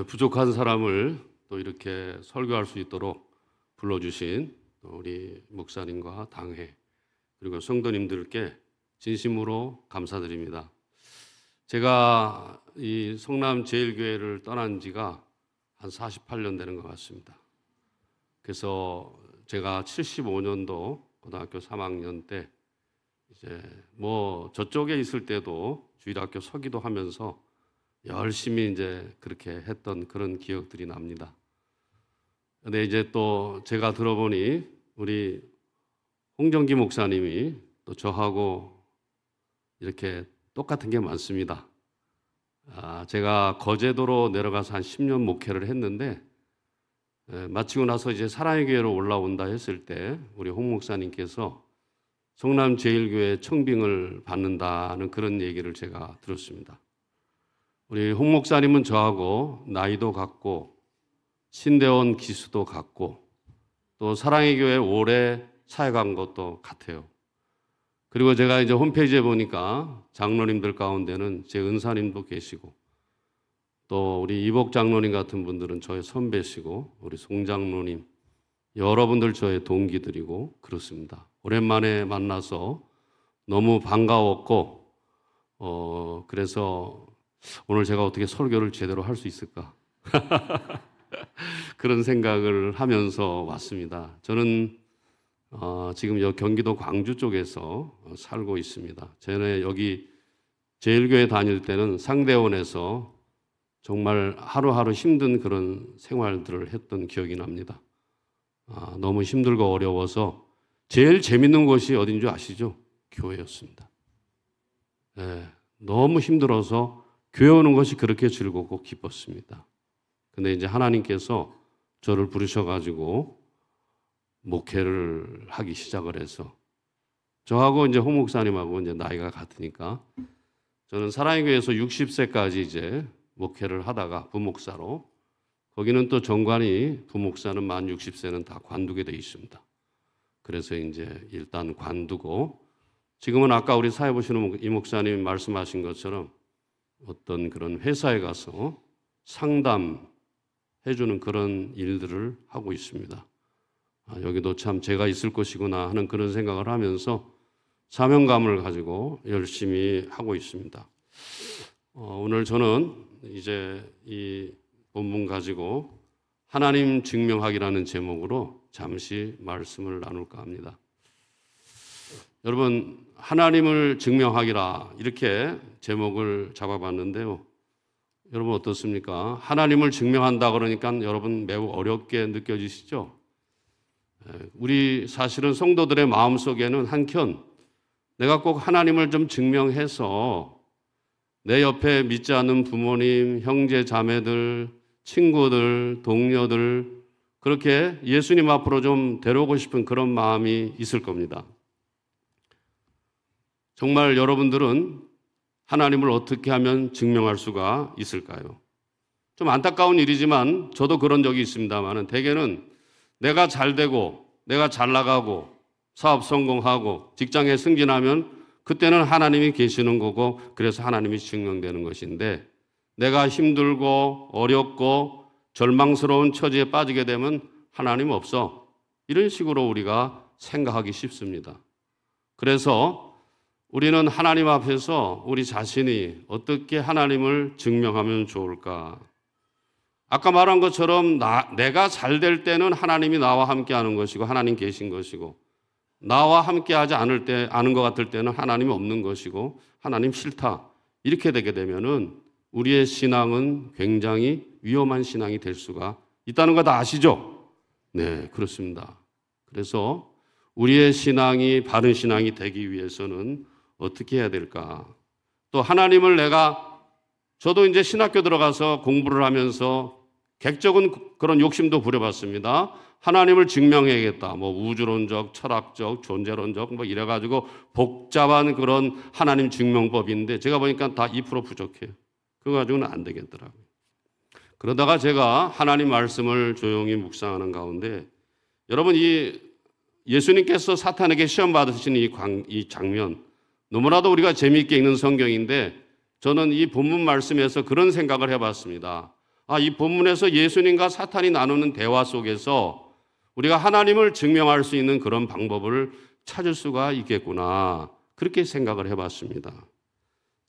부족한 사람을 또 이렇게 설교할 수 있도록 불러주신 우리 목사님과 당회 그리고 성도님들께 진심으로 감사드립니다. 제가 이 성남제일교회를 떠난 지가 한 48년 되는 것 같습니다. 그래서 제가 75년도 고등학교 3학년 때 이제 뭐 저쪽에 있을 때도 주일학교 서기도 하면서 열심히 이제 그렇게 했던 그런 기억들이 납니다. 근데 이제 또 제가 들어보니 우리 홍정기 목사님이 또 저하고 이렇게 똑같은 게 많습니다. 제가 거제도로 내려가서 한 10년 목회를 했는데 마치고 나서 이제 사랑의 교회로 올라온다 했을 때 우리 홍 목사님께서 성남제일교회 청빙을 받는다는 그런 얘기를 제가 들었습니다. 우리 홍 목사님은 저하고 나이도 같고 신대원 기수도 같고 또 사랑의 교회 오래 사역한 것도 같아요. 그리고 제가 이제 홈페이지에 보니까 장로님들 가운데는 제 은사님도 계시고 또 우리 이복 장로님 같은 분들은 저의 선배시고 우리 송 장로님 여러분들 저의 동기들이고 그렇습니다. 오랜만에 만나서 너무 반가웠고 그래서 오늘 제가 어떻게 설교를 제대로 할 수 있을까 그런 생각을 하면서 왔습니다. 저는 지금 경기도 광주 쪽에서 살고 있습니다. 전에 여기 제일교회 다닐 때는 상대원에서 정말 하루하루 힘든 그런 생활들을 했던 기억이 납니다. 너무 힘들고 어려워서 제일 재밌는 곳이 어딘 줄 아시죠? 교회였습니다. 너무 힘들어서 교회 오는 것이 그렇게 즐겁고 기뻤습니다. 근데 이제 하나님께서 저를 부르셔가지고 목회를 하기 시작을 해서 저하고 이제 홍 목사님하고 이제 나이가 같으니까 저는 사랑의 교회에서 60세까지 이제 목회를 하다가 부목사로 거기는 또 정관이 부목사는 만 60세는 다 관두게 돼 있습니다. 그래서 이제 일단 관두고 지금은 아까 우리 사회 보시는 이 목사님이 말씀하신 것처럼 어떤 그런 회사에 가서 상담해주는 그런 일들을 하고 있습니다. 여기도 참 제가 있을 것이구나 하는 그런 생각을 하면서 사명감을 가지고 열심히 하고 있습니다. 오늘 저는 이제 이 본문 가지고 하나님 증명하기라는 제목으로 잠시 말씀을 나눌까 합니다. 여러분, 하나님을 증명하기라 이렇게 제목을 잡아봤는데요. 여러분 어떻습니까? 하나님을 증명한다 그러니까 여러분 매우 어렵게 느껴지시죠? 우리 사실은 성도들의 마음속에는 한켠 내가 꼭 하나님을 좀 증명해서 내 옆에 믿지 않는 부모님, 형제, 자매들, 친구들, 동료들 그렇게 예수님 앞으로 좀 데려오고 싶은 그런 마음이 있을 겁니다. 정말 여러분들은 하나님을 어떻게 하면 증명할 수가 있을까요? 좀 안타까운 일이지만 저도 그런 적이 있습니다만 대개는 내가 잘 되고 내가 잘 나가고 사업 성공하고 직장에 승진하면 그때는 하나님이 계시는 거고 그래서 하나님이 증명되는 것인데 내가 힘들고 어렵고 절망스러운 처지에 빠지게 되면 하나님 없어. 이런 식으로 우리가 생각하기 쉽습니다. 그래서 우리는 하나님 앞에서 우리 자신이 어떻게 하나님을 증명하면 좋을까? 아까 말한 것처럼 내가 잘 될 때는 하나님이 나와 함께 하는 것이고 하나님 계신 것이고 나와 함께 하지 않은 것 같을 때는 하나님이 없는 것이고 하나님 싫다. 이렇게 되게 되면은 우리의 신앙은 굉장히 위험한 신앙이 될 수가 있다는 거 다 아시죠? 네, 그렇습니다. 그래서 우리의 신앙이 바른 신앙이 되기 위해서는 어떻게 해야 될까? 또 하나님을 저도 이제 신학교 들어가서 공부를 하면서 객적은 그런 욕심도 부려봤습니다. 하나님을 증명해야겠다. 뭐 우주론적, 철학적, 존재론적 뭐 이래가지고 복잡한 그런 하나님 증명법인데 제가 보니까 다 2% 부족해요. 그거 가지고는 안 되겠더라고요. 그러다가 제가 하나님 말씀을 조용히 묵상하는 가운데 여러분 이 예수님께서 사탄에게 시험 받으신 이 장면 너무나도 우리가 재미있게 읽는 성경인데 저는 이 본문 말씀에서 그런 생각을 해봤습니다. 이 본문에서 예수님과 사탄이 나누는 대화 속에서 우리가 하나님을 증명할 수 있는 그런 방법을 찾을 수가 있겠구나. 그렇게 생각을 해봤습니다.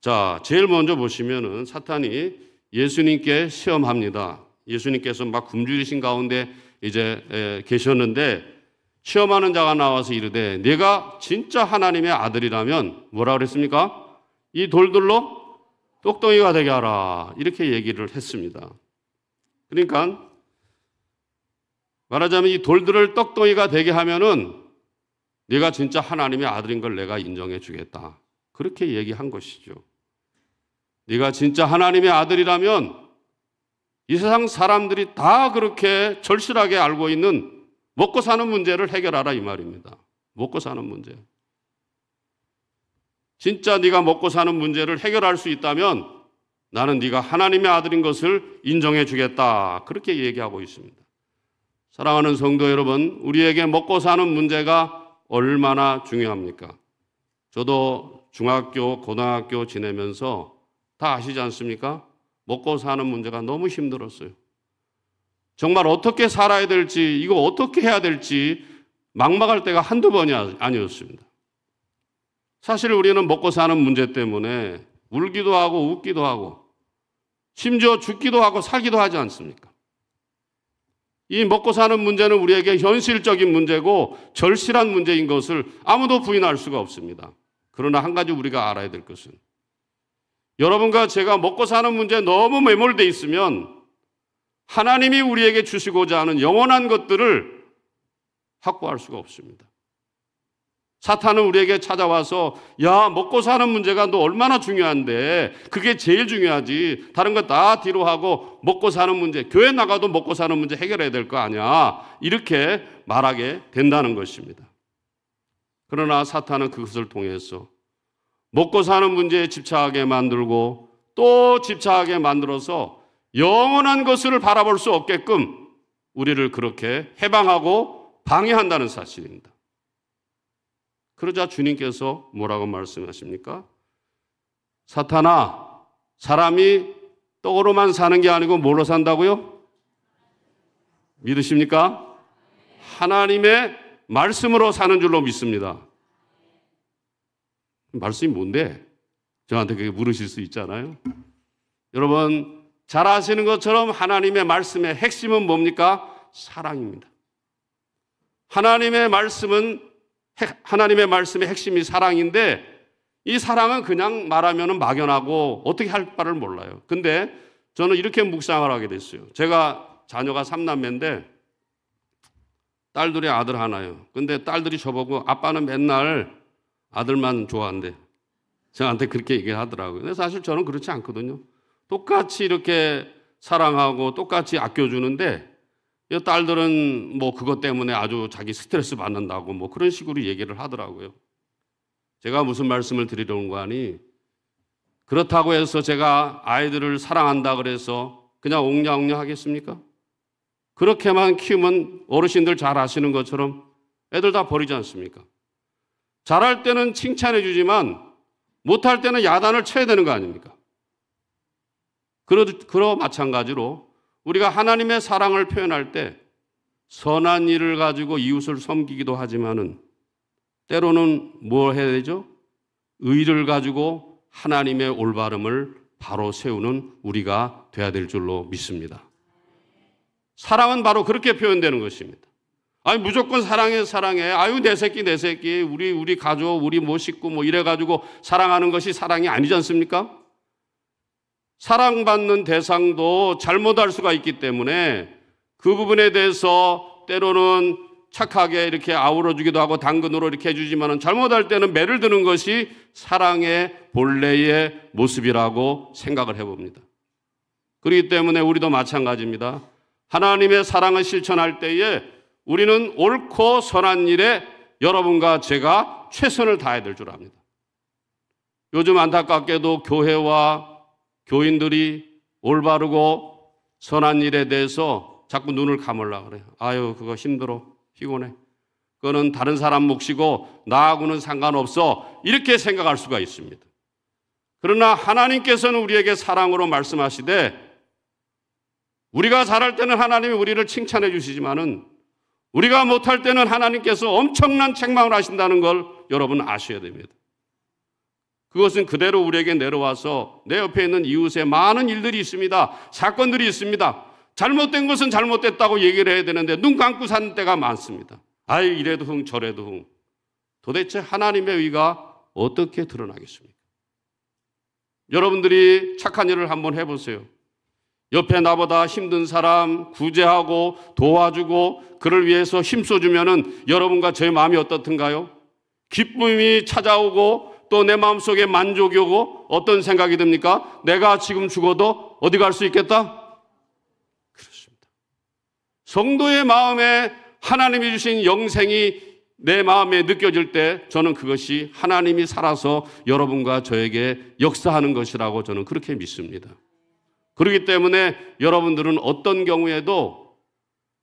자, 제일 먼저 보시면은 사탄이 예수님께 시험합니다. 예수님께서 막 굶주리신 가운데 이제 계셨는데 시험하는 자가 나와서 이르되 내가 진짜 하나님의 아들이라면 뭐라 그랬습니까? 이 돌들로 똑똑이가 되게 하라. 이렇게 얘기를 했습니다. 그러니까 말하자면 이 돌들을 떡덩이가 되게 하면은 네가 진짜 하나님의 아들인 걸 내가 인정해 주겠다. 그렇게 얘기한 것이죠. 네가 진짜 하나님의 아들이라면 이 세상 사람들이 다 그렇게 절실하게 알고 있는 먹고 사는 문제를 해결하라 이 말입니다. 먹고 사는 문제. 진짜 네가 먹고 사는 문제를 해결할 수 있다면 나는 네가 하나님의 아들인 것을 인정해 주겠다. 그렇게 얘기하고 있습니다. 사랑하는 성도 여러분, 우리에게 먹고 사는 문제가 얼마나 중요합니까? 저도 중학교, 고등학교 지내면서 다 아시지 않습니까? 먹고 사는 문제가 너무 힘들었어요. 정말 어떻게 살아야 될지, 이거 어떻게 해야 될지 막막할 때가 한두 번이 아니었습니다. 사실 우리는 먹고 사는 문제 때문에 울기도 하고 웃기도 하고 심지어 죽기도 하고 살기도 하지 않습니까? 이 먹고 사는 문제는 우리에게 현실적인 문제고 절실한 문제인 것을 아무도 부인할 수가 없습니다. 그러나 한 가지 우리가 알아야 될 것은 여러분과 제가 먹고 사는 문제에 너무 매몰되어 있으면 하나님이 우리에게 주시고자 하는 영원한 것들을 확보할 수가 없습니다. 사탄은 우리에게 찾아와서 야, 먹고 사는 문제가 너 얼마나 중요한데 그게 제일 중요하지. 다른 거 다 뒤로 하고 먹고 사는 문제, 교회 나가도 먹고 사는 문제 해결해야 될 거 아니야. 이렇게 말하게 된다는 것입니다. 그러나 사탄은 그것을 통해서 먹고 사는 문제에 집착하게 만들고 또 집착하게 만들어서 영원한 것을 바라볼 수 없게끔 우리를 그렇게 해방하고 방해한다는 사실입니다. 그러자 주님께서 뭐라고 말씀하십니까? 사탄아, 사람이 떡으로만 사는 게 아니고 뭘로 산다고요? 믿으십니까? 하나님의 말씀으로 사는 줄로 믿습니다. 말씀이 뭔데? 저한테 그렇게 물으실 수 있잖아요. 여러분, 잘 아시는 것처럼 하나님의 말씀의 핵심은 뭡니까? 사랑입니다. 하나님의 말씀의 핵심이 사랑인데 이 사랑은 그냥 말하면 막연하고 어떻게 할 바를 몰라요. 근데 저는 이렇게 묵상을 하게 됐어요. 제가 자녀가 3남매인데 딸들이 아들 하나요. 근데 딸들이 저보고 아빠는 맨날 아들만 좋아한대. 저한테 그렇게 얘기를 하더라고요. 근데 사실 저는 그렇지 않거든요. 똑같이 이렇게 사랑하고 똑같이 아껴주는데 이 딸들은 뭐 그것 때문에 아주 자기 스트레스 받는다고 뭐 그런 식으로 얘기를 하더라고요. 제가 무슨 말씀을 드리려고 하니 그렇다고 해서 제가 아이들을 사랑한다 그래서 그냥 옹냐옹냐 하겠습니까? 그렇게만 키우면 어르신들 잘 아시는 것처럼 애들 다 버리지 않습니까? 잘할 때는 칭찬해 주지만 못할 때는 야단을 쳐야 되는 거 아닙니까? 그러 마찬가지로 우리가 하나님의 사랑을 표현할 때 선한 일을 가지고 이웃을 섬기기도 하지만은 때로는 뭘 해야 되죠? 의를 가지고 하나님의 올바름을 바로 세우는 우리가 돼야 될 줄로 믿습니다. 사랑은 바로 그렇게 표현되는 것입니다. 아니 무조건 사랑해. 아유 내 새끼 우리 가족 우리 뭐 식구 뭐 이래가지고 사랑하는 것이 사랑이 아니지 않습니까? 사랑받는 대상도 잘못할 수가 있기 때문에 그 부분에 대해서 때로는 착하게 이렇게 아우러주기도 하고 당근으로 이렇게 해주지만 잘못할 때는 매를 드는 것이 사랑의 본래의 모습이라고 생각을 해봅니다. 그렇기 때문에 우리도 마찬가지입니다. 하나님의 사랑을 실천할 때에 우리는 옳고 선한 일에 여러분과 제가 최선을 다해야 될 줄 압니다. 요즘 안타깝게도 교회와 교인들이 올바르고 선한 일에 대해서 자꾸 눈을 감으려고 그래요. 아유 그거 힘들어 피곤해. 그거는 다른 사람 몫이고 나하고는 상관없어. 이렇게 생각할 수가 있습니다. 그러나 하나님께서는 우리에게 사랑으로 말씀하시되 우리가 잘할 때는 하나님이 우리를 칭찬해 주시지만은 우리가 못할 때는 하나님께서 엄청난 책망을 하신다는 걸 여러분 아셔야 됩니다. 그것은 그대로 우리에게 내려와서 내 옆에 있는 이웃에 많은 일들이 있습니다. 사건들이 있습니다. 잘못된 것은 잘못됐다고 얘기를 해야 되는데 눈 감고 사는 때가 많습니다. 아이 이래도 흥 저래도 흥. 도대체 하나님의 의가 어떻게 드러나겠습니까? 여러분들이 착한 일을 한번 해보세요. 옆에 나보다 힘든 사람 구제하고 도와주고 그를 위해서 힘써주면은 여러분과 제 마음이 어떻든가요? 기쁨이 찾아오고 또 내 마음속에 만족이 오고 어떤 생각이 듭니까? 내가 지금 죽어도 어디 갈 수 있겠다? 그렇습니다. 성도의 마음에 하나님이 주신 영생이 내 마음에 느껴질 때 저는 그것이 하나님이 살아서 여러분과 저에게 역사하는 것이라고 저는 그렇게 믿습니다. 그렇기 때문에 여러분들은 어떤 경우에도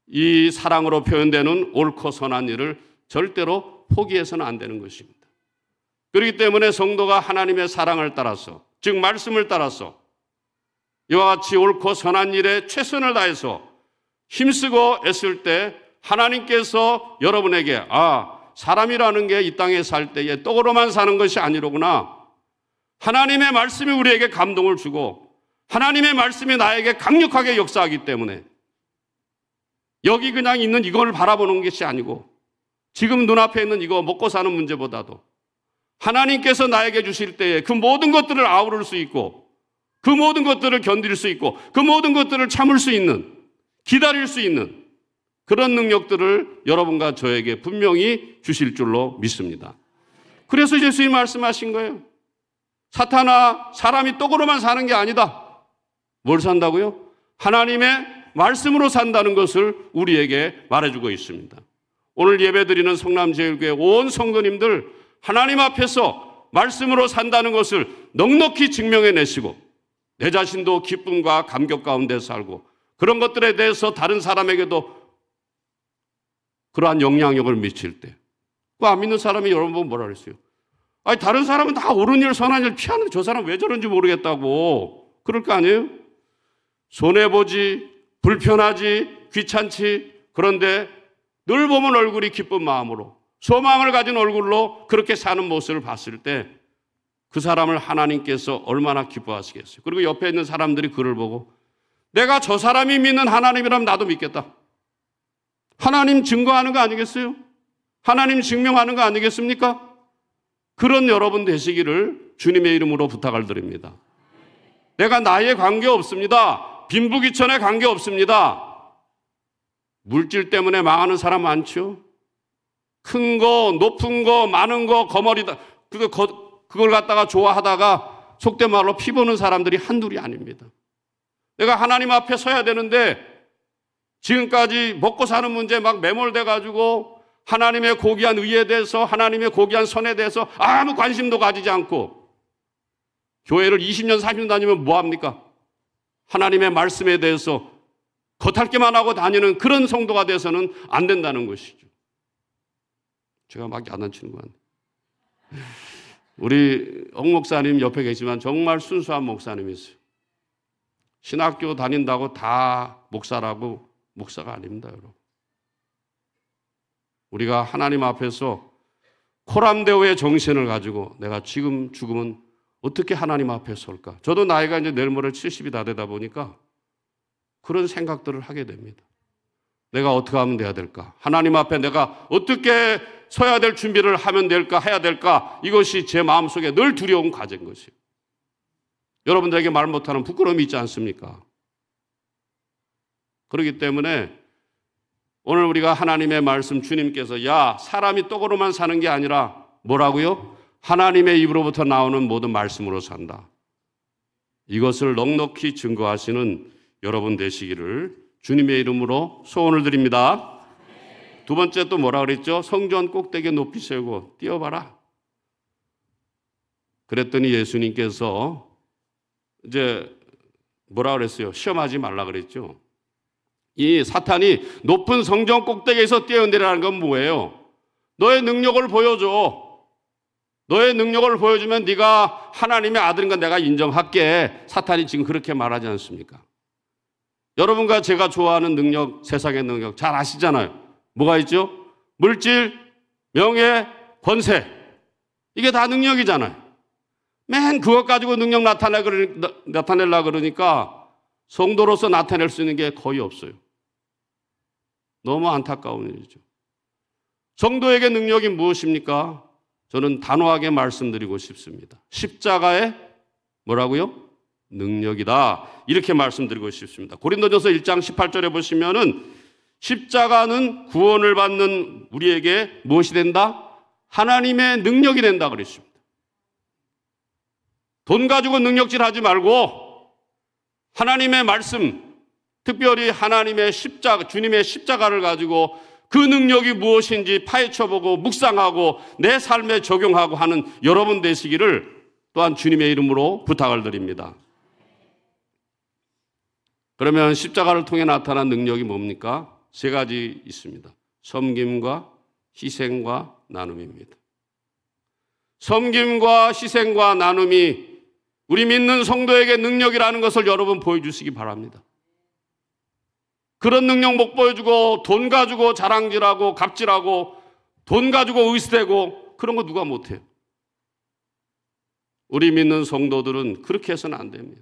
이 사랑으로 표현되는 옳고 선한 일을 절대로 포기해서는 안 되는 것입니다. 그렇기 때문에 성도가 하나님의 사랑을 따라서, 즉 말씀을 따라서 이와 같이 옳고 선한 일에 최선을 다해서 힘쓰고 애쓸 때 하나님께서 여러분에게 사람이라는 게 이 땅에 살 때에 떡으로만 사는 것이 아니로구나. 하나님의 말씀이 우리에게 감동을 주고 하나님의 말씀이 나에게 강력하게 역사하기 때문에 여기 그냥 있는 이걸 바라보는 것이 아니고 지금 눈앞에 있는 이거 먹고 사는 문제보다도 하나님께서 나에게 주실 때에 그 모든 것들을 아우를 수 있고 그 모든 것들을 견딜 수 있고 그 모든 것들을 참을 수 있는, 기다릴 수 있는 그런 능력들을 여러분과 저에게 분명히 주실 줄로 믿습니다. 그래서 예수님이 말씀하신 거예요. 사탄아, 사람이 떡으로만 사는 게 아니다. 뭘 산다고요? 하나님의 말씀으로 산다는 것을 우리에게 말해주고 있습니다. 오늘 예배드리는 성남제일교회 온 성도님들 하나님 앞에서 말씀으로 산다는 것을 넉넉히 증명해내시고 내 자신도 기쁨과 감격 가운데 살고 그런 것들에 대해서 다른 사람에게도 그러한 영향력을 미칠 때 그 안 믿는 사람이 여러분 뭐라 그랬어요? 아니 다른 사람은 다 옳은 일 선한 일 피하는데 저 사람 왜 저런지 모르겠다고 그럴 거 아니에요? 손해보지, 불편하지, 귀찮지. 그런데 늘 보면 얼굴이 기쁜 마음으로 소망을 가진 얼굴로 그렇게 사는 모습을 봤을 때 그 사람을 하나님께서 얼마나 기뻐하시겠어요. 그리고 옆에 있는 사람들이 그를 보고 내가 저 사람이 믿는 하나님이라면 나도 믿겠다. 하나님 증거하는 거 아니겠어요? 하나님 증명하는 거 아니겠습니까? 그런 여러분 되시기를 주님의 이름으로 부탁을 드립니다. 내가 나이에 관계없습니다. 빈부귀천에 관계없습니다. 물질 때문에 망하는 사람 많죠? 큰 거, 높은 거, 많은 거, 거머리다. 그걸 갖다가 좋아하다가 속된 말로 피 보는 사람들이 한둘이 아닙니다. 내가 하나님 앞에 서야 되는데 지금까지 먹고 사는 문제에 막 매몰돼가지고 하나님의 고귀한 의에 대해서 하나님의 고귀한 선에 대해서 아무 관심도 가지지 않고 교회를 20년, 30년 다니면 뭐합니까? 하나님의 말씀에 대해서 겉핥기만 하고 다니는 그런 성도가 돼서는 안 된다는 것이죠. 제가 막 야단치는 거 같네요. 우리 옥 목사님 옆에 계시지만 정말 순수한 목사님이세요. 신학교 다닌다고 다 목사라고 목사가 아닙니다, 여러분. 우리가 하나님 앞에서 코람데오의 정신을 가지고 내가 지금 죽으면 어떻게 하나님 앞에 설까? 저도 나이가 이제 내일 모레 70이 다 되다 보니까 그런 생각들을 하게 됩니다. 내가 어떻게 하면 돼야 될까? 하나님 앞에 내가 어떻게 서야 될 준비를 하면 될까? 해야 될까? 이것이 제 마음속에 늘 두려운 과제인 것이에요. 여러분들에게 말 못하는 부끄러움이 있지 않습니까? 그렇기 때문에 오늘 우리가 하나님의 말씀 주님께서 사람이 떡으로만 사는 게 아니라 뭐라고요? 하나님의 입으로부터 나오는 모든 말씀으로 산다. 이것을 넉넉히 증거하시는 여러분 되시기를 주님의 이름으로 소원을 드립니다. 두 번째 또 뭐라 그랬죠? 성전 꼭대기에 높이 세우고 띄워봐라. 그랬더니 예수님께서 이제 뭐라 그랬어요? 시험하지 말라 그랬죠. 이 사탄이 높은 성전 꼭대기에서 뛰어내리라는 건 뭐예요? 너의 능력을 보여줘. 너의 능력을 보여주면 네가 하나님의 아들인 건 내가 인정할게. 사탄이 지금 그렇게 말하지 않습니까? 여러분과 제가 좋아하는 능력, 세상의 능력 잘 아시잖아요. 뭐가 있죠? 물질, 명예, 권세. 이게 다 능력이잖아요. 맨 그것 가지고 능력 나타내려고 그러니까 성도로서 나타낼 수 있는 게 거의 없어요. 너무 안타까운 일이죠. 성도에게 능력이 무엇입니까? 저는 단호하게 말씀드리고 싶습니다. 십자가의 뭐라고요? 능력이다. 이렇게 말씀드리고 싶습니다. 고린도전서 1장 18절에 보시면은 십자가는 구원을 받는 우리에게 무엇이 된다? 하나님의 능력이 된다 그랬습니다. 돈 가지고 능력질하지 말고 하나님의 말씀, 특별히 하나님의 십자가, 주님의 십자가를 가지고 그 능력이 무엇인지 파헤쳐보고 묵상하고 내 삶에 적용하고 하는 여러분 되시기를 또한 주님의 이름으로 부탁을 드립니다. 그러면 십자가를 통해 나타난 능력이 뭡니까? 세 가지 있습니다. 섬김과 희생과 나눔입니다. 섬김과 희생과 나눔이 우리 믿는 성도에게 능력이라는 것을 여러분 보여주시기 바랍니다. 그런 능력 못 보여주고 돈 가지고 자랑질하고 갑질하고 돈 가지고 의스대고 그런 거 누가 못해요. 우리 믿는 성도들은 그렇게 해서는 안 됩니다.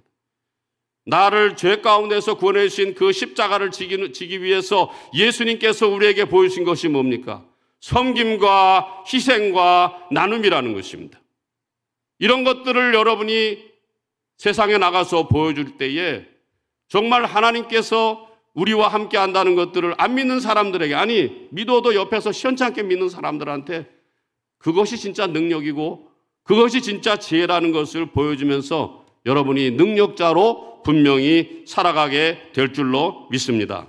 나를 죄 가운데서 구원해 주신 그 십자가를 지기 위해서 예수님께서 우리에게 보여주신 것이 뭡니까? 섬김과 희생과 나눔이라는 것입니다. 이런 것들을 여러분이 세상에 나가서 보여줄 때에 정말 하나님께서 우리와 함께 한다는 것들을 안 믿는 사람들에게, 아니 믿어도 옆에서 시원찮게 믿는 사람들한테 그것이 진짜 능력이고 그것이 진짜 지혜라는 것을 보여주면서 여러분이 능력자로 분명히 살아가게 될 줄로 믿습니다.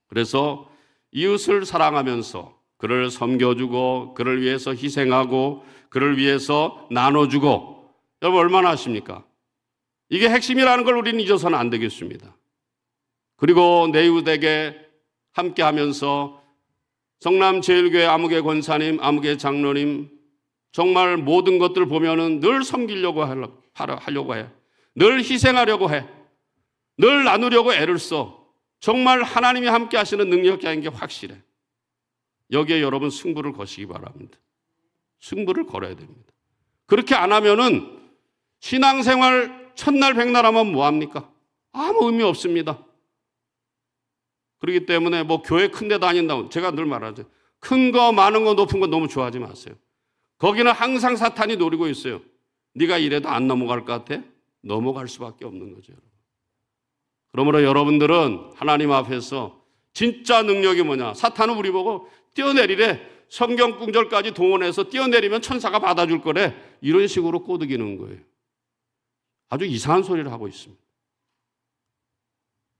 그래서 이웃을 사랑하면서 그를 섬겨주고 그를 위해서 희생하고 그를 위해서 나눠주고, 여러분 얼마나 아십니까? 이게 핵심이라는 걸 우리는 잊어서는 안 되겠습니다. 그리고 내 이웃에게 함께 하면서 성남제일교회 아무개 권사님, 아무개 장로님 정말 모든 것들을 보면은 늘 섬기려고 하려고 해. 늘 희생하려고 해. 늘 나누려고 애를 써. 정말 하나님이 함께 하시는 능력자인 게 확실해. 여기에 여러분 승부를 거시기 바랍니다. 승부를 걸어야 됩니다. 그렇게 안 하면은 신앙생활 첫날 백날 하면 뭐합니까? 아무 의미 없습니다. 그렇기 때문에 뭐 교회 큰 데 다닌다고 제가 늘 말하죠. 큰 거 많은 거 높은 거 너무 좋아하지 마세요. 거기는 항상 사탄이 노리고 있어요. 네가 이래도 안 넘어갈 것 같아? 넘어갈 수밖에 없는 거죠. 그러므로 여러분들은 하나님 앞에서 진짜 능력이 뭐냐? 사탄은 우리 보고 뛰어내리래. 성경 구절까지 동원해서 뛰어내리면 천사가 받아줄 거래. 이런 식으로 꼬드기는 거예요. 아주 이상한 소리를 하고 있습니다.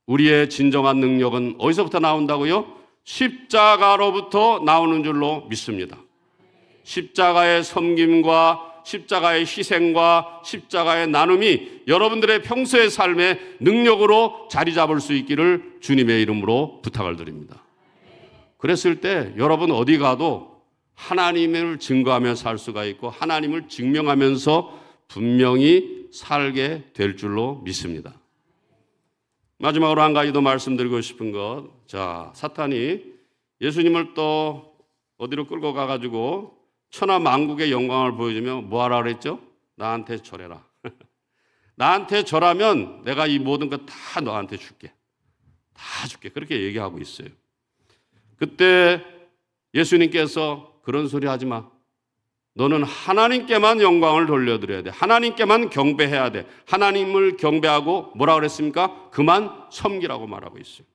우리의 진정한 능력은 어디서부터 나온다고요? 십자가로부터 나오는 줄로 믿습니다. 십자가의 섬김과 십자가의 희생과 십자가의 나눔이 여러분들의 평소의 삶의 능력으로 자리 잡을 수 있기를 주님의 이름으로 부탁을 드립니다. 그랬을 때 여러분 어디 가도 하나님을 증거하며 살 수가 있고 하나님을 증명하면서 분명히 살게 될 줄로 믿습니다. 마지막으로 한 가지 더 말씀드리고 싶은 것. 자, 사탄이 예수님을 또 어디로 끌고 가가지고 천하 만국의 영광을 보여주며 뭐 하라 그랬죠? 나한테 절해라. 나한테 절하면 내가 이 모든 것 다 너한테 줄게. 다 줄게. 그렇게 얘기하고 있어요. 그때 예수님께서 그런 소리 하지 마. 너는 하나님께만 영광을 돌려드려야 돼. 하나님께만 경배해야 돼. 하나님을 경배하고 뭐라 그랬습니까? 그만 섬기라고 말하고 있어요.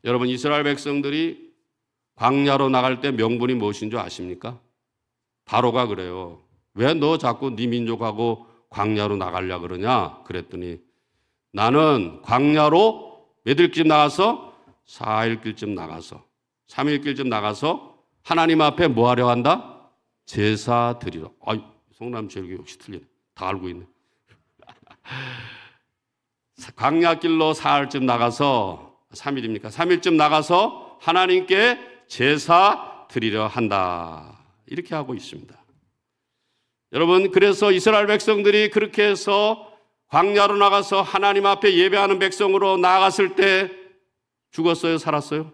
여러분 이스라엘 백성들이 광야로 나갈 때 명분이 무엇인 줄 아십니까? 바로가 그래요. 왜 너 자꾸 네 민족하고 광야로 나가려 그러냐? 그랬더니 나는 광야로 몇 일쯤 나가서 4일길쯤 나가서 3일길쯤 나가서 하나님 앞에 뭐 하려 한다? 제사 드리러. 아이, 성남제일교회 역시 틀리네. 다 알고 있네. 광야길로 4일쯤 나가서 3일입니까? 3일쯤 나가서 하나님께 제사 드리려 한다. 이렇게 하고 있습니다. 여러분, 그래서 이스라엘 백성들이 그렇게 해서 광야로 나가서 하나님 앞에 예배하는 백성으로 나아갔을 때 죽었어요? 살았어요?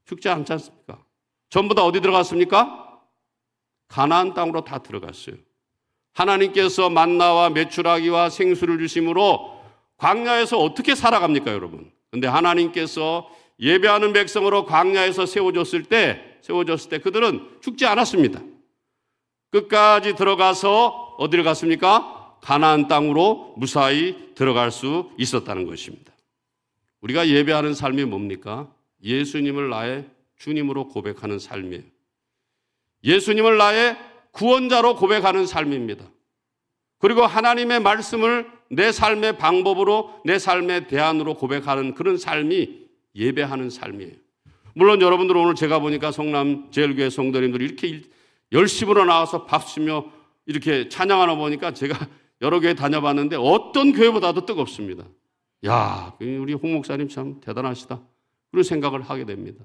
죽지 않지 않습니까? 전부 다 어디 들어갔습니까? 가나안 땅으로 다 들어갔어요. 하나님께서 만나와 메추라기와 생수를 주심으로 광야에서 어떻게 살아갑니까, 여러분? 근데 하나님께서 예배하는 백성으로 광야에서 세워졌을 때 그들은 죽지 않았습니다. 끝까지 들어가서 어디를 갔습니까? 가나안 땅으로 무사히 들어갈 수 있었다는 것입니다. 우리가 예배하는 삶이 뭡니까? 예수님을 나의 주님으로 고백하는 삶이에요. 예수님을 나의 구원자로 고백하는 삶입니다. 그리고 하나님의 말씀을 내 삶의 방법으로, 내 삶의 대안으로 고백하는 그런 삶이 예배하는 삶이에요. 물론 여러분들 오늘 제가 보니까 성남 제일교회 성도님들이 이렇게 열심으로 나와서 밥쓰며 이렇게 찬양하나 보니까 제가 여러 교회 다녀봤는데 어떤 교회보다도 뜨겁습니다. 야, 우리 홍 목사님 참 대단하시다. 그런 생각을 하게 됩니다.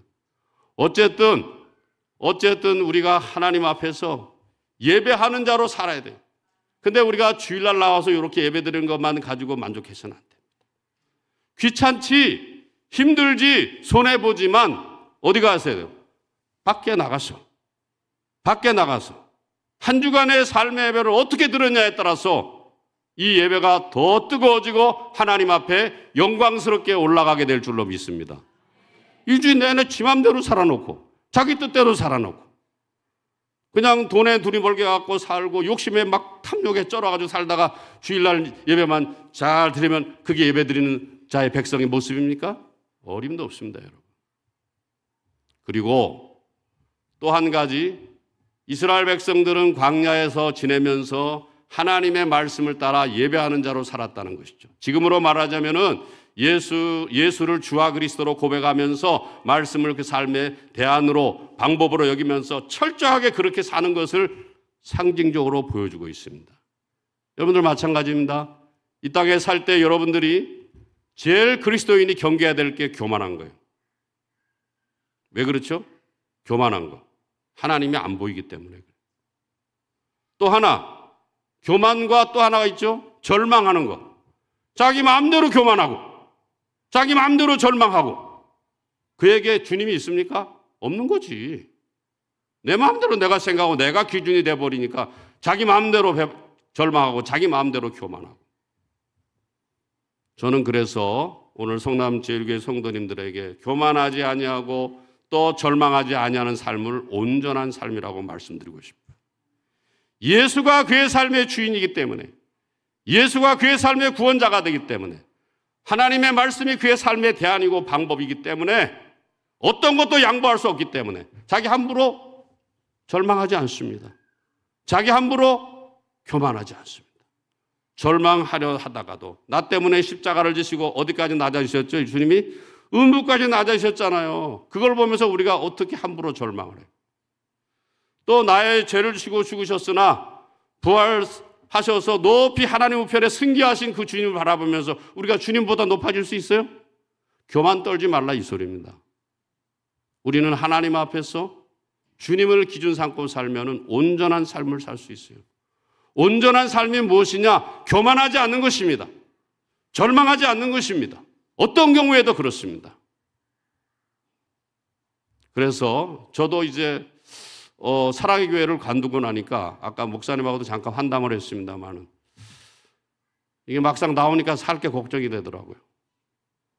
어쨌든 우리가 하나님 앞에서 예배하는 자로 살아야 돼요. 근데 우리가 주일날 나와서 이렇게 예배 드리는 것만 가지고 만족해서는 안 됩니다. 귀찮지, 힘들지, 손해보지만 어디 가셔야 돼요? 밖에 나가서 한 주간의 삶의 예배를 어떻게 드렸냐에 따라서 이 예배가 더 뜨거워지고 하나님 앞에 영광스럽게 올라가게 될 줄로 믿습니다. 일주일 내내 지 맘대로 살아놓고 자기 뜻대로 살아놓고 그냥 돈에 둘이 벌게 갖고 살고 욕심에 막 탐욕에 쩔어가지고 살다가 주일날 예배만 잘 드리면 그게 예배 드리는 자의 백성의 모습입니까? 어림도 없습니다, 여러분. 그리고 또 한 가지, 이스라엘 백성들은 광야에서 지내면서 하나님의 말씀을 따라 예배하는 자로 살았다는 것이죠. 지금으로 말하자면은 예수를 주와 그리스도로 고백하면서 말씀을 그 삶의 대안으로, 방법으로 여기면서 철저하게 그렇게 사는 것을 상징적으로 보여주고 있습니다. 여러분들 마찬가지입니다. 이 땅에 살 때 여러분들이 제일 그리스도인이 경계해야 될 게 교만한 거예요. 왜 그렇죠? 교만한 거. 하나님이 안 보이기 때문에 그래요. 또 하나, 교만과 또 하나가 있죠. 절망하는 거. 자기 마음대로 교만하고 자기 마음대로 절망하고 그에게 주님이 있습니까? 없는 거지. 내 마음대로 내가 생각하고 내가 기준이 돼버리니까 자기 마음대로 절망하고 자기 마음대로 교만하고. 저는 그래서 오늘 성남 제일교회 성도님들에게 교만하지 아니하고 또 절망하지 아니하는 삶을 온전한 삶이라고 말씀드리고 싶어요. 예수가 그의 삶의 주인이기 때문에, 예수가 그의 삶의 구원자가 되기 때문에, 하나님의 말씀이 그의 삶의 대안이고 방법이기 때문에 어떤 것도 양보할 수 없기 때문에 자기 함부로 절망하지 않습니다. 자기 함부로 교만하지 않습니다. 절망하려 하다가도 나 때문에 십자가를 지시고 어디까지 낮아지셨죠? 주님이 음부까지 낮아지셨잖아요. 그걸 보면서 우리가 어떻게 함부로 절망을 해요? 또 나의 죄를 지고 죽으셨으나 부활하셔서 높이 하나님 우편에 승기하신 그 주님을 바라보면서 우리가 주님보다 높아질 수 있어요? 교만 떨지 말라 이 소리입니다. 우리는 하나님 앞에서 주님을 기준 삼고 살면 온전한 삶을 살 수 있어요. 온전한 삶이 무엇이냐? 교만하지 않는 것입니다. 절망하지 않는 것입니다. 어떤 경우에도 그렇습니다. 그래서 저도 이제 사랑의 교회를 관두고 나니까 아까 목사님하고도 잠깐 환담을 했습니다만 이게 막상 나오니까 살 게 걱정이 되더라고요.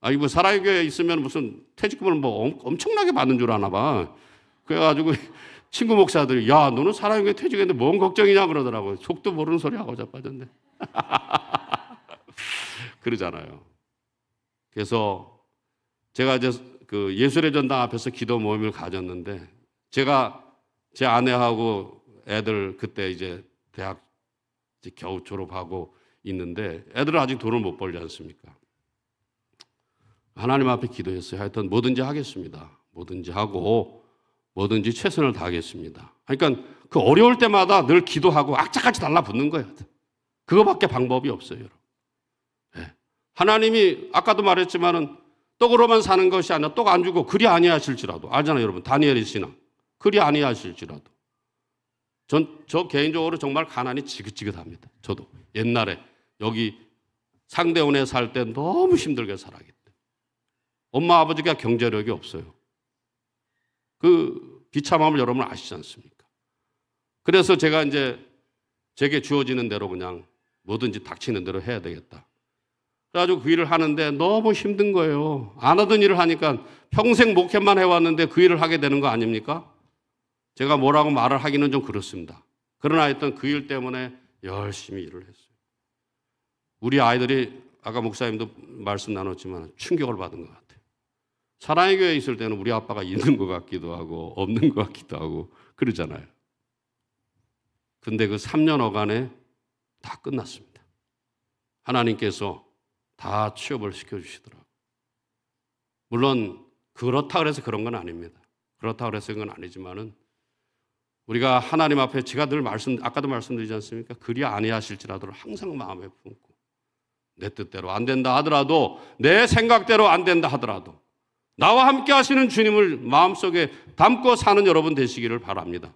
아, 이거 사랑의 교회에 있으면 무슨 퇴직금을 뭐 엄청나게 받는 줄 아나 봐. 그래가지고 친구 목사들이 야, 너는 사랑의 교회 퇴직했는데 뭔 걱정이냐 그러더라고요. 속도 모르는 소리 하고 자빠졌네. 그러잖아요. 그래서 제가 이제 그 예술의 전당 앞에서 기도 모임을 가졌는데 제가 제 아내하고 애들 그때 이제 대학 이제 겨우 졸업하고 있는데 애들은 아직 돈을 못 벌지 않습니까? 하나님 앞에 기도했어요. 하여튼 뭐든지 하겠습니다. 뭐든지 하고 뭐든지 최선을 다하겠습니다. 그러니까 그 어려울 때마다 늘 기도하고 악착같이 달라붙는 거예요. 그거밖에 방법이 없어요, 여러분. 네. 하나님이 아까도 말했지만은 떡으로만 사는 것이 아니라 떡 안 주고 그리 아니하실지라도 알잖아요, 여러분. 다니엘의 신앙. 그리 아니하실지라도 저 개인적으로 정말 가난이 지긋지긋합니다. 저도 옛날에 여기 상대원에 살 때 너무 힘들게 살았기 때문에. 엄마 아버지가 경제력이 없어요. 그 비참함을 여러분 아시지 않습니까? 그래서 제가 이제 제게 주어지는 대로 그냥 뭐든지 닥치는 대로 해야 되겠다. 그래가지고 그 일을 하는데 너무 힘든 거예요. 안 하던 일을 하니까 평생 목회만 해왔는데 그 일을 하게 되는 거 아닙니까? 제가 뭐라고 말을 하기는 좀 그렇습니다. 그러나 하여튼 그 일 때문에 열심히 일을 했어요. 우리 아이들이 아까 목사님도 말씀 나눴지만 충격을 받은 것 같아요. 사랑의 교회에 있을 때는 우리 아빠가 있는 것 같기도 하고 없는 것 같기도 하고 그러잖아요. 근데 그 3년여간에 다 끝났습니다. 하나님께서 다 취업을 시켜주시더라고요. 물론 그렇다 그래서 그런 건 아닙니다. 그렇다 그래서 그건 아니지만은 우리가 하나님 앞에 제가 늘 아까도 말씀드리지 않습니까? 그리 아니하실지라도 항상 마음에 품고 내 뜻대로 안 된다 하더라도 내 생각대로 안 된다 하더라도 나와 함께 하시는 주님을 마음속에 담고 사는 여러분 되시기를 바랍니다.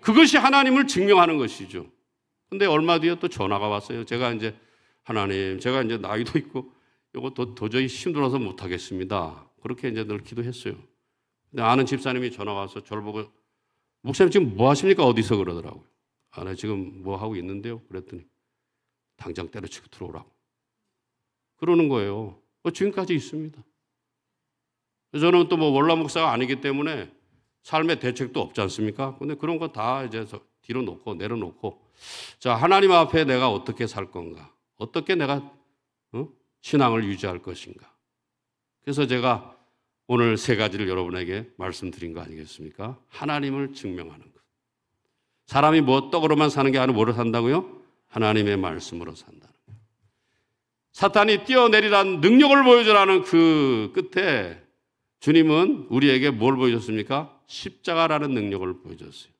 그것이 하나님을 증명하는 것이죠. 근데 얼마 뒤에 또 전화가 왔어요. 제가 이제 하나님, 제가 이제 나이도 있고 이거 도저히 힘들어서 못 하겠습니다. 그렇게 이제 늘 기도했어요. 근데 아는 집사님이 전화 와서 저를 보고 목사님 지금 뭐 하십니까? 어디서 그러더라고요. 아, 나 지금 뭐 하고 있는데요. 그랬더니 당장 때려치고 들어오라고. 그러는 거예요. 지금까지 있습니다. 저는 또 뭐 월남 목사가 아니기 때문에 삶의 대책도 없지 않습니까? 근데 그런 거 다 이제 뒤로 놓고 내려놓고 자, 하나님 앞에 내가 어떻게 살 건가? 어떻게 내가 신앙을 유지할 것인가? 그래서 제가 오늘 세 가지를 여러분에게 말씀드린 거 아니겠습니까? 하나님을 증명하는 것. 사람이 뭐 떡으로만 사는 게 아니라 뭐로 산다고요? 하나님의 말씀으로 산다는 거예요. 사탄이 뛰어내리라는 능력을 보여주라는 그 끝에 주님은 우리에게 뭘 보여줬습니까? 십자가라는 능력을 보여줬어요.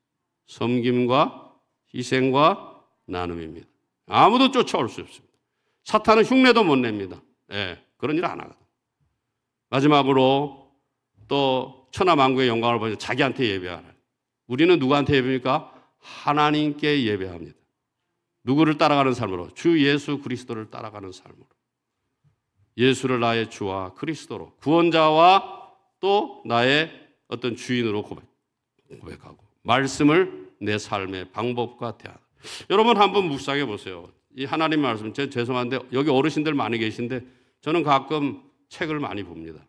섬김과 희생과 나눔입니다. 아무도 쫓아올 수 없습니다. 사탄은 흉내도 못 냅니다. 그런 일 안 하거든. 마지막으로 또 천하만국의 영광을 보여서 자기한테 예배하라. 우리는 누구한테 예배합니까? 하나님께 예배합니다. 누구를 따라가는 삶으로? 주 예수 그리스도를 따라가는 삶으로. 예수를 나의 주와 그리스도로 구원자와 또 나의 어떤 주인으로 고백하고 말씀을 내 삶의 방법과 대하라. 여러분 한번 묵상해 보세요. 이 하나님 말씀, 죄송한데 여기 어르신들 많이 계신데 저는 가끔 책을 많이 봅니다.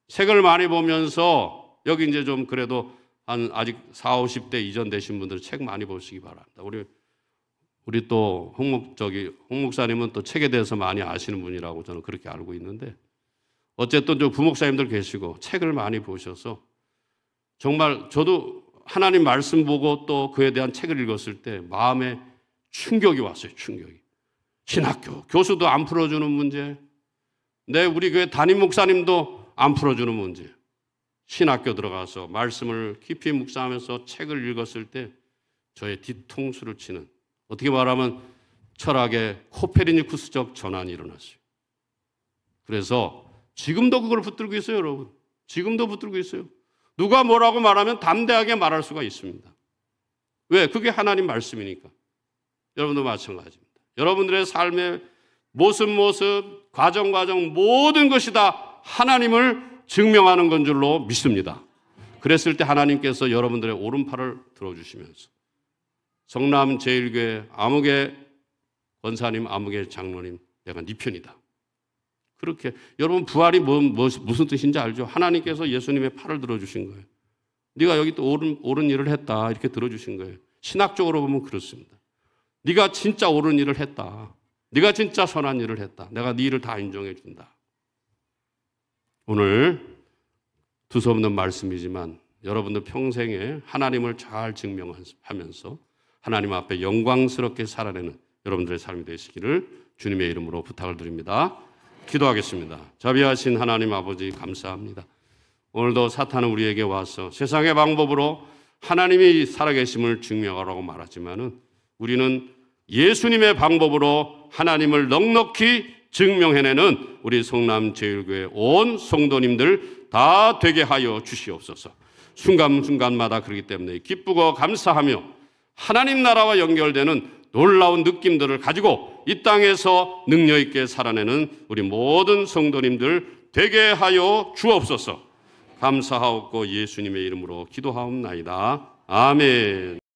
책을 많이 보면서 여기 이제 좀 그래도 한 아직 40, 50대 이전 되신 분들은 책 많이 보시기 바랍니다. 우리 또 홍 목사님은 또 책에 대해서 많이 아시는 분이라고 저는 그렇게 알고 있는데 어쨌든 좀 부목사님들 계시고 책을 많이 보셔서 정말 저도 하나님 말씀 보고 또 그에 대한 책을 읽었을 때 마음에 충격이 왔어요. 충격이. 신학교 교수도 안 풀어주는 문제, 우리 교회 담임 목사님도 안 풀어주는 문제. 신학교 들어가서 말씀을 깊이 묵상하면서 책을 읽었을 때 저의 뒤통수를 치는, 어떻게 말하면 철학의 코페르니쿠스적 전환이 일어났어요. 그래서 지금도 그걸 붙들고 있어요, 여러분. 지금도 붙들고 있어요. 누가 뭐라고 말하면 담대하게 말할 수가 있습니다. 왜? 그게 하나님 말씀이니까. 여러분도 마찬가지입니다. 여러분들의 삶의 모습, 과정 모든 것이 다 하나님을 증명하는 건 줄로 믿습니다. 그랬을 때 하나님께서 여러분들의 오른팔을 들어주시면서 성남 제1교회 아무개 권사님, 아무개 장로님, 내가 네 편이다. 그렇게 여러분 부활이 무슨 뜻인지 알죠? 하나님께서 예수님의 팔을 들어주신 거예요. 네가 여기 또 옳은 일을 했다 이렇게 들어주신 거예요. 신학적으로 보면 그렇습니다. 네가 진짜 옳은 일을 했다. 네가 진짜 선한 일을 했다. 내가 네 일을 다 인정해 준다. 오늘 두서없는 말씀이지만 여러분들 평생에 하나님을 잘 증명하면서 하나님 앞에 영광스럽게 살아내는 여러분들의 삶이 되시기를 주님의 이름으로 부탁을 드립니다. 기도하겠습니다. 자비하신 하나님 아버지 감사합니다. 오늘도 사탄은 우리에게 와서 세상의 방법으로 하나님이 살아계심을 증명하라고 말하지만은 우리는 예수님의 방법으로 하나님을 넉넉히 증명해내는 우리 성남 제1교회 온 성도님들 다 되게 하여 주시옵소서. 순간순간마다 그렇기 때문에 기쁘고 감사하며 하나님 나라와 연결되는 놀라운 느낌들을 가지고 이 땅에서 능력 있게 살아내는 우리 모든 성도님들 되게 하여 주옵소서. 감사하옵고 예수님의 이름으로 기도하옵나이다. 아멘.